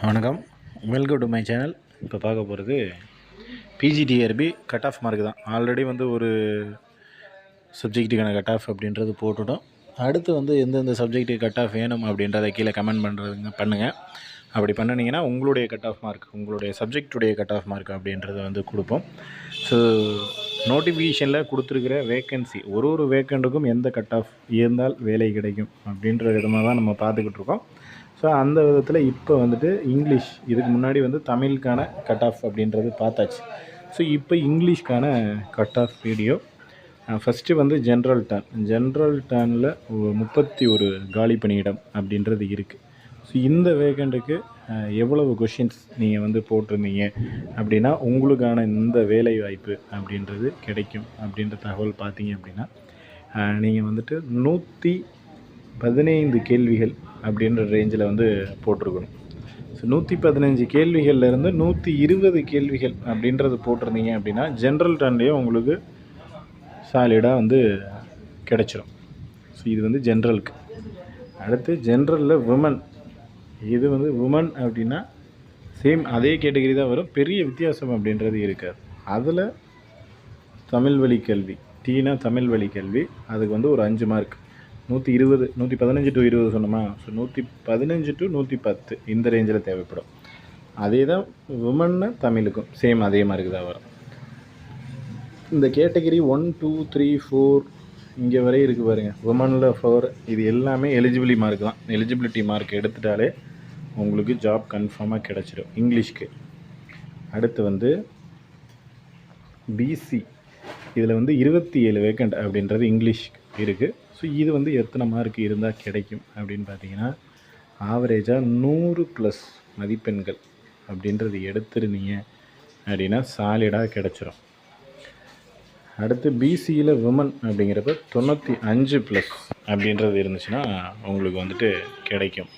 வணக்கம், welcome to my channel. இப்போ பார்க்க போகிறது பிஜிடிஆர்பி கட் ஆஃப் மார்க் தான். ஆல்ரெடி வந்து ஒரு சப்ஜெக்ட்டுக்கான கட் ஆஃப் அப்படின்றது போட்டுட்டோம். அடுத்து வந்து எந்தெந்த சப்ஜெக்ட்டுக்கு கட் ஆஃப் வேணும் அப்படின்றத கீழே கமெண்ட் பண்ணுங்கள். அப்படி பண்ணினீங்கன்னா உங்களுடைய கட் ஆஃப் மார்க், உங்களுடைய சப்ஜெக்டுடைய கட் ஆஃப் மார்க் அப்படின்றத வந்து கொடுப்போம். ஸோ நோட்டிஃபிகேஷனில் கொடுத்துருக்கிற வேக்கன்சி ஒரு வேக்கண்ட்டுக்கும் எந்த கட் ஆஃப் இருந்தால் வேலை கிடைக்கும் அப்படின்ற விதமாக தான் நம்ம பார்த்துக்கிட்டு இருக்கோம். ஸோ அந்த விதத்தில் இப்போ வந்துட்டு இங்கிலீஷ், இதுக்கு முன்னாடி வந்து தமிழுக்கான கட் ஆஃப் அப்படின்றது பார்த்தாச்சு. ஸோ இப்போ இங்கிலீஷ்க்கான கட் ஆஃப் வீடியோ. ஃபஸ்ட்டு வந்து ஜென்ரல் டர்னில் 31 காலி பணியிடம் அப்படின்றது இருக்குது. ஸோ இந்த வேகண்ட்டுக்கு எவ்வளவு கொஷின்ஸ் நீங்கள் வந்து போட்டிருந்தீங்க அப்படின்னா உங்களுக்கான இந்த வேலை வாய்ப்பு அப்படின்றது கிடைக்கும் அப்படின்ற தகவல் பார்த்தீங்க அப்படின்னா நீங்கள் வந்துட்டு 115 கேள்விகள் அப்படின்ற ரேஞ்சில் வந்து போட்டிருக்கணும். ஸோ 115 கேள்விகள்லேருந்து 120 கேள்விகள் அப்படின்றது போட்டிருந்தீங்க அப்படின்னா ஜென்ரல் டர்ன்லேயே உங்களுக்கு சாலிடாக வந்து கிடச்சிரும். ஸோ இது வந்து ஜென்ரலுக்கு. அடுத்து ஜென்ரலில் விமன், இது வந்து விமன் அப்படின்னா சேம் அதே கேட்டகரி தான் வரும், பெரிய வித்தியாசம் அப்படின்றது இருக்காது. அதில் தமிழ் வழி கல்வி, டீனா தமிழ் வழி கல்வி, அதுக்கு வந்து ஒரு 5 மார்க், 120 115 to 20 சொன்னோமா. ஸோ 115 to 110 இந்த ரேஞ்சில் தேவைப்படும். அதே தான் விமன்னு தமிழுக்கும் சேம் அதே மார்க்கு தான் வரும். இந்த கேட்டகரி 1 2 3 4 இங்கே வரை இருக்குது பாருங்கள். விமனில் 4, இது எல்லாமே எலிஜிபிலிட்டி மார்க் தான். எலிஜிபிலிட்டி மார்க் எடுத்துட்டாலே உங்களுக்கு ஜாப் கன்ஃபார்மாக கிடச்சிடும் இங்கிலீஷ்க்கு. அடுத்து வந்து பிசி, இதில் வந்து 27 வேக்கண்ட் அப்படின்றது இங்கிலீஷ் இருக்குது. ஸோ இது வந்து எத்தனை மார்க் இருந்தால் கிடைக்கும் அப்படின்னு பார்த்தீங்கன்னா ஆவரேஜாக 100+ மதிப்பெண்கள் அப்படின்றது எடுத்துருந்தீங்க அப்படின்னா சாலிடாக கிடச்சிரும். அடுத்து பிசியில் விமன் அப்படிங்கிறப்ப 95+ அப்படின்றது இருந்துச்சுன்னா உங்களுக்கு வந்துட்டு கிடைக்கும்.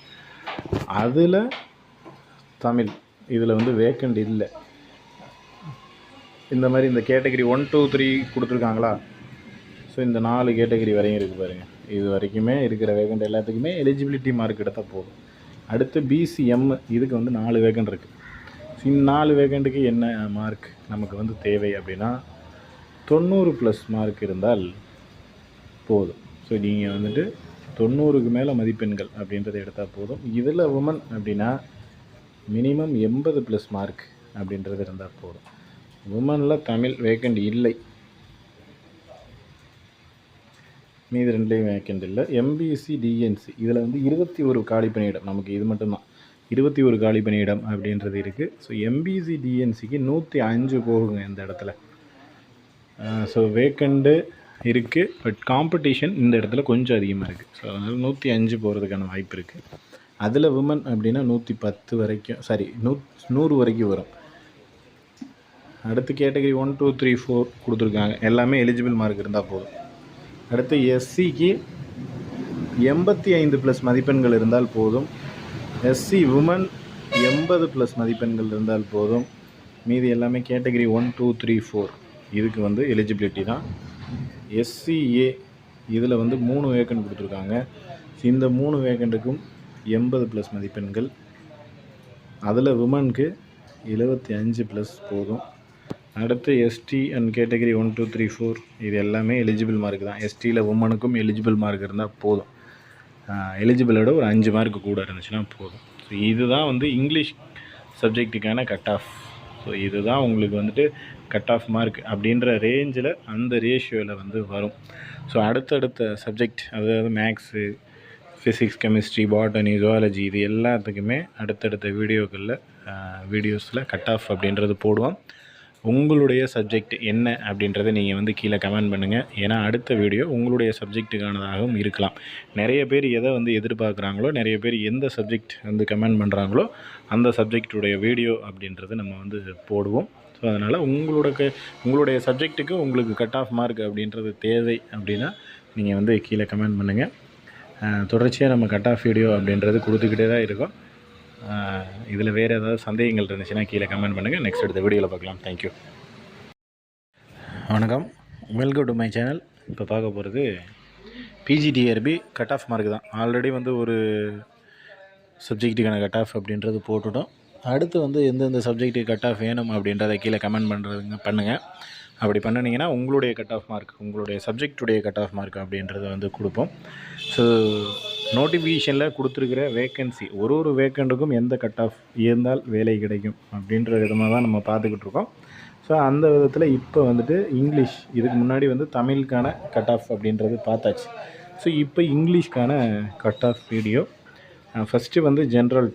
அதில் தமிழ், இதில் வந்து வேக்கண்ட் இல்லை. இந்த மாதிரி இந்த கேட்டகரி 1 2 3 கொடுத்துருக்காங்களா. ஸோ இந்த 4 கேட்டகரி வரையும் இருக்குது பாருங்கள். இது வரைக்குமே இருக்கிற வேக்கண்ட் எல்லாத்துக்குமே எலிஜிபிலிட்டி மார்க் எடுத்தால் போதும். அடுத்து பிசிஎம், இதுக்கு வந்து 4 வேக்கண்ட் இருக்குது. ஸோ இந்த 4 வேக்கண்ட்டுக்கு என்ன மார்க் நமக்கு வந்து தேவை அப்படின்னா 90+ மார்க் இருந்தால் போதும். ஸோ நீங்கள் வந்துட்டு 90க்கு மேலே மதிப்பெண்கள் அப்படின்றத எடுத்தால் போதும். இதில் உமன் அப்படின்னா மினிமம் 80+ மார்க் அப்படின்றது இருந்தால் போதும். உமனில் தமிழ் வேக்கண்ட் இல்லை, மீது 2லேயும் வேக்கண்ட் இல்லை. எம்பிசி டிஎன்சி இதில் வந்து 21 காலி பணியிடம், நமக்கு இது மட்டும்தான் 21 காலி பணியிடம் அப்படின்றது இருக்குது. ஸோ எம்பிசி டிஎன்சிக்கு 105 போகுங்க இந்த இடத்துல. ஸோ வேக்கண்டு இருக்குது, பட் காம்படிஷன் இந்த இடத்துல கொஞ்சம் அதிகமாக இருக்குது. ஸோ அதனால் 105 போகிறதுக்கான வாய்ப்பு இருக்குது. அதில் விமன் அப்படின்னா 110 வரைக்கும், 100 வரைக்கும் வரும். அடுத்து கேட்டகரி 1 2 3 4 கொடுத்துருக்காங்க, எல்லாமே எலிஜிபிள் மார்க் இருந்தால் போதும். அடுத்து எஸ்சிக்கு 85+ மதிப்பெண்கள் இருந்தால் போதும். எஸ்சி உமன் 80+ மதிப்பெண்கள் இருந்தால் போதும். மீதி எல்லாமே கேட்டகரி 1 2 3 4 இதுக்கு வந்து எலிஜிபிலிட்டி தான். எஸ்சிஏ இதில் வந்து 3 வேக்கண்ட் கொடுத்துருக்காங்க. இந்த 3 வேக்கண்ட்டுக்கும் 80+ மதிப்பெண்கள். அதில் விமனுக்கு 75+ போதும். அடுத்து எஸ்டி அண்ட் கேட்டகரி 1 2 3 4 இது எல்லாமே எலிஜிபிள் மார்க் தான். எஸ்டியில் உமனுக்கும் எலிஜிபிள் மார்க் இருந்தால் போதும். எலிஜிபிளோட ஒரு 5 மார்க் கூட இருந்துச்சுன்னா போதும். ஸோ இதுதான் வந்து இங்கிலீஷ் சப்ஜெக்ட்டுக்கான கட் ஆஃப். ஸோ இதுதான் உங்களுக்கு வந்துட்டு கட் ஆஃப் மார்க் அப்படின்ற ரேஞ்சில், அந்த ரேஷியோவில் வந்து வரும். ஸோ அடுத்தடுத்த சப்ஜெக்ட், அதாவது maths, physics, chemistry, botany, zoology, இது எல்லாத்துக்குமே அடுத்தடுத்த வீடியோஸில் கட் ஆஃப் அப்படின்றது போடுவோம். உங்களுடைய சப்ஜெக்ட் என்ன அப்படின்றத நீங்கள் வந்து கீழே கமெண்ட் பண்ணுங்கள். ஏன்னா அடுத்த வீடியோ உங்களுடைய சப்ஜெக்ட்டுக்கானதாகவும் இருக்கலாம். நிறைய பேர் எதை வந்து எதிர்பார்க்குறாங்களோ, நிறைய பேர் எந்த சப்ஜெக்ட் வந்து கமெண்ட் பண்ணுறாங்களோ அந்த சப்ஜெக்டுடைய வீடியோ அப்படின்றது நம்ம வந்து போடுவோம். ஸோ அதனால் உங்களுடைய சப்ஜெக்ட்டுக்கு உங்களுக்கு கட் ஆஃப் மார்க் அப்படின்றது தேவை அப்படின்னா நீங்கள் வந்து கீழே கமெண்ட் பண்ணுங்கள். தொடர்ச்சியாக நம்ம கட் ஆஃப் வீடியோ அப்படின்றது கொடுத்துக்கிட்டே தான் இருக்கோம். இதில் வேறு ஏதாவது சந்தேகங்கள் இருந்துச்சுன்னா கீழே கமெண்ட் பண்ணுங்கள். நெக்ஸ்ட் அடுத்த வீடியோவில் பார்க்கலாம். தேங்க்யூ. வணக்கம், வெல்கம் டு மை சேனல். இப்போ பார்க்க போகிறது பிஜிடிஆர்பி கட் ஆஃப் மார்க் தான். ஆல்ரெடி வந்து ஒரு சப்ஜெக்ட்டுக்கான கட் ஆஃப் அப்படின்றது போட்டுட்டோம். அடுத்து வந்து எந்தெந்த சப்ஜெக்ட்டுக்கு கட் ஆஃப் வேணும் அப்படின்றத கீழே கமெண்ட் பண்ணுங்கள். அப்படி பண்ணினீங்கன்னா உங்களுடைய கட் ஆஃப் மார்க், உங்களுடைய சப்ஜெக்டுடைய கட் ஆஃப் மார்க் அப்படின்றத வந்து கொடுப்போம். ஸோ நோட்டிஃபிகேஷனில் கொடுத்துருக்கிற வேக்கன்சி ஒரு வேக்கண்ட்டுக்கும் எந்த கட் ஆஃப் இருந்தால் வேலை கிடைக்கும் அப்படின்ற விதமாக தான் நம்ம பார்த்துக்கிட்டு இருக்கோம். ஸோ அந்த விதத்தில் இப்போ வந்துட்டு இங்கிலீஷ், இதுக்கு முன்னாடி வந்து தமிழுக்கான கட் ஆஃப் அப்படின்றது பார்த்தாச்சு. ஸோ இப்போ இங்கிலீஷ்க்கான கட் ஆஃப் வீடியோ. ஃபஸ்ட்டு வந்து ஜென்ரல்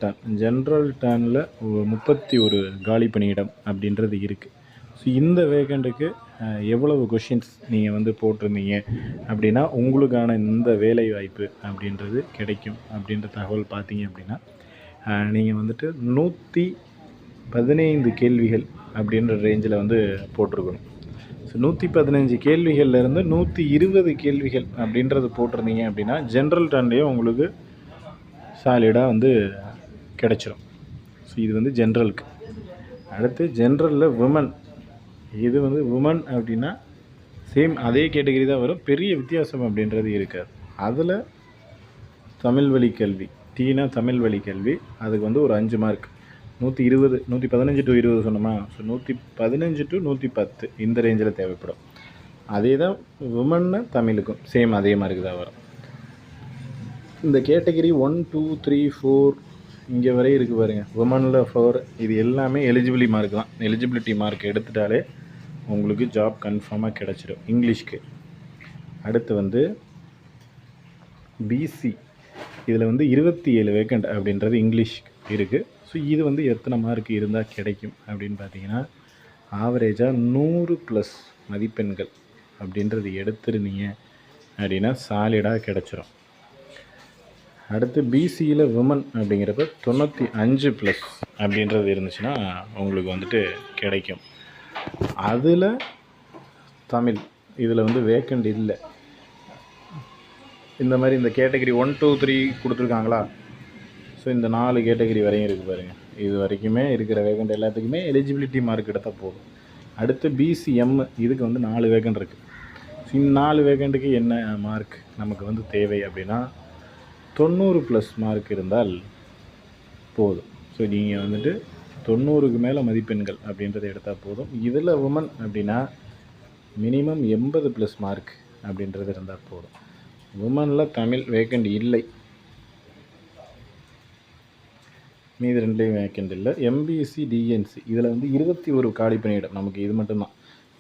டர்னில் 31 காலி பணியிடம் அப்படின்றது இருக்குது. ஸோ இந்த வேகண்ட்டுக்கு எவ்வளவு கொஷின்ஸ் நீங்கள் வந்து போட்டிருந்தீங்க அப்படின்னா உங்களுக்கான இந்த வேலை வாய்ப்பு அப்படின்றது கிடைக்கும் அப்படின்ற தகவல் பார்த்தீங்க அப்படின்னா நீங்கள் வந்துட்டு 115 கேள்விகள் அப்படின்ற ரேஞ்சில் வந்து போட்டிருக்கணும். ஸோ 115 கேள்விகள்லேருந்து 120 கேள்விகள் அப்படின்றது போட்டிருந்தீங்க அப்படின்னா ஜென்ரல் டர்ன்லேயே உங்களுக்கு சாலிடாக வந்து கிடச்சிரும். ஸோ இது வந்து ஜென்ரலுக்கு. அடுத்து ஜென்ரலில் விமன், இது வந்து விமன் அப்படின்னா சேம் அதே கேட்டகரி தான் வரும், பெரிய வித்தியாசம் அப்படின்றது இருக்காது. அதில் தமிழ் வழி கல்வி, டீனா தமிழ் வழி கல்வி, அதுக்கு வந்து ஒரு 5 மார்க், 120 115 to 20 சொன்னோமா. ஸோ 115 to 110 இந்த ரேஞ்சில் தேவைப்படும். அதே தான் விமன்னு தமிழுக்கும் சேம் அதே மார்க்கு தான் வரும். இந்த கேட்டகிரி 1 2 3 4 இங்கே வரை இருக்குது பாருங்கள். விமனில் 4, இது எல்லாமே எலிஜிபிலிட்டி மார்க் எடுத்துட்டாலே உங்களுக்கு ஜாப் கன்ஃபார்மாக கிடச்சிடும் இங்கிலீஷ்க்கு. அடுத்து வந்து பிசி, இதில் வந்து 27 வேக்கண்ட் அப்படின்றது இங்கிலீஷ் இருக்குது. ஸோ இது வந்து எத்தனை மார்க் இருந்தால் கிடைக்கும் அப்படின்னு பார்த்தீங்கன்னா ஆவரேஜாக 100+ மதிப்பெண்கள் அப்படின்றது எடுத்துருந்தீங்க அப்படின்னா சாலிடாக கிடச்சிரும். அடுத்து பிசியில் விமன் அப்படிங்கிறப்ப 95+ அப்படின்றது இருந்துச்சுன்னா உங்களுக்கு வந்துட்டு கிடைக்கும். அதில் தமிழ், இதில் வந்து வேக்கண்ட் இல்லை. இந்த மாதிரி இந்த கேட்டகரி 1 2 3 கொடுத்துருக்காங்களா. ஸோ இந்த 4 கேட்டகரி வரையும் இருக்குது பாருங்கள். இது வரைக்குமே இருக்கிற வேக்கண்ட் எல்லாத்துக்குமே எலிஜிபிலிட்டி மார்க் எடுத்தால் போதும். அடுத்து பிசிஎம், இதுக்கு வந்து 4 வேக்கண்ட் இருக்குது. ஸோ இந்த 4 வேக்கண்ட்டுக்கு என்ன மார்க் நமக்கு வந்து தேவை அப்படின்னா 90+ மார்க் இருந்தால் போதும். ஸோ நீங்கள் வந்துட்டு 90க்கு மேலே மதிப்பெண்கள் அப்படின்றத எடுத்தால் போதும். இதில் உமன் அப்படின்னா மினிமம் 80+ மார்க் அப்படின்றது இருந்தால் போதும். உமனில் தமிழ் வேக்கண்ட் இல்லை, மீது 2லேயும் வேக்கண்ட் இல்லை. எம்பிசி டிஎன்சி இதில் வந்து 21 காலி பணியிடம், நமக்கு இது மட்டும்தான்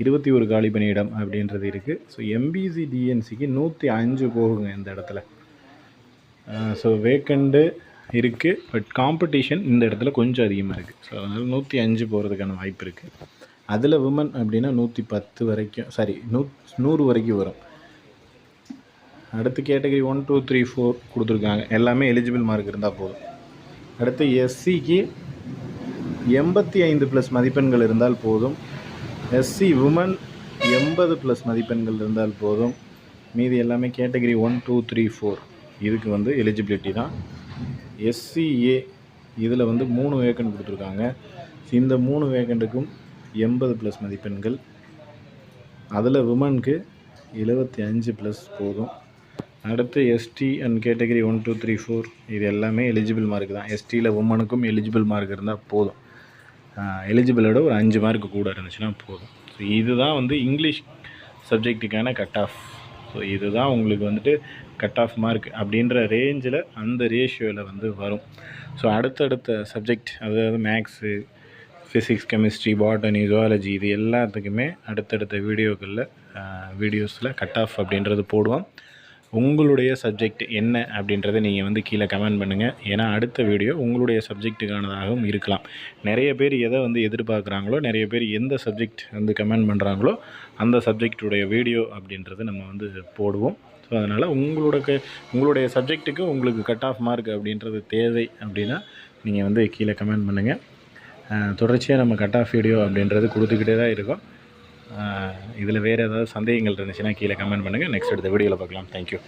21 காலி பணியிடம் அப்படின்றது இருக்குது. ஸோ எம்பிசி டிஎன்சிக்கு 105 போகுங்க இந்த இடத்துல. ஸோ வேக்கண்டு இருக்குது, பட் காம்படிஷன் இந்த இடத்துல கொஞ்சம் அதிகமாக இருக்குது. ஸோ அதனால் 105 போகிறதுக்கான வாய்ப்பு இருக்குது. அதில் விமன் அப்படின்னா 110 வரைக்கும், 100 வரைக்கும் வரும். அடுத்து கேட்டகரி 1 2 3 4 கொடுத்துருக்காங்க, எல்லாமே எலிஜிபிள் மார்க் இருந்தால் போதும். அடுத்து எஸ்சிக்கு 85+ மதிப்பெண்கள் இருந்தால் போதும். எஸ்சி விமன் 80+ மதிப்பெண்கள் இருந்தால் போதும். மீதி எல்லாமே கேட்டகரி 1 2 3 4 இதுக்கு வந்து எலிஜிபிலிட்டி தான். எஸ்சிஏ இதில் வந்து 3 வேக்கண்ட் கொடுத்துருக்காங்க. இந்த 3 வேக்கண்ட்டுக்கும் 80+ மதிப்பெண்கள். அதில் விமனுக்கு 75+ போதும். அடுத்து எஸ்டி அண்ட் கேட்டகரி 1 2 3 4 இது எல்லாமே எலிஜிபிள் மார்க் தான். எஸ்டியில் உமனுக்கும் எலிஜிபிள் மார்க் இருந்தால் போதும். எலிஜிபிளோட ஒரு 5 மார்க் கூட இருந்துச்சுன்னா போதும். ஸோ இதுதான் வந்து இங்கிலீஷ் சப்ஜெக்ட்டுக்கான கட் ஆஃப். ஸோ இதுதான் உங்களுக்கு வந்துட்டு கட் ஆஃப் மார்க் அப்படின்ற ரேஞ்சில், அந்த ரேஷியோவில் வந்து வரும். ஸோ அடுத்தடுத்த சப்ஜெக்ட், அதாவது maths, physics, chemistry, botany, zoology இது எல்லாத்துக்குமே அடுத்தடுத்த வீடியோஸில் கட் ஆஃப் அப்படின்றது போடுவோம். உங்களுடைய சப்ஜெக்ட் என்ன அப்படின்றத நீங்கள் வந்து கீழே கமெண்ட் பண்ணுங்கள். ஏன்னா அடுத்த வீடியோ உங்களுடைய சப்ஜெக்ட்டுக்கானதாகவும் இருக்கலாம். நிறைய பேர் எதை வந்து எதிர்பார்க்குறாங்களோ, நிறைய பேர் எந்த சப்ஜெக்ட் வந்து கமெண்ட் பண்ணுறாங்களோ அந்த சப்ஜெக்டுடைய வீடியோ அப்படின்றத நம்ம வந்து போடுவோம். ஸோ அதனால் உங்களுடைய சப்ஜெக்ட்டுக்கு உங்களுக்கு கட் ஆஃப் மார்க் அப்படின்றது தேவை அப்படின்னா நீங்கள் வந்து கீழே கமெண்ட் பண்ணுங்கள். தொடர்ச்சியாக நம்ம கட் ஆஃப் வீடியோ அப்படின்றது கொடுத்துக்கிட்டே தான் இருக்கோம். இதில் வேறு ஏதாவது சந்தேகங்கள் இருந்துச்சுன்னா கீழே கமெண்ட் பண்ணுங்கள். நெக்ஸ்ட் அடுத்த வீடியோவில் பார்க்கலாம். தேங்க்யூ.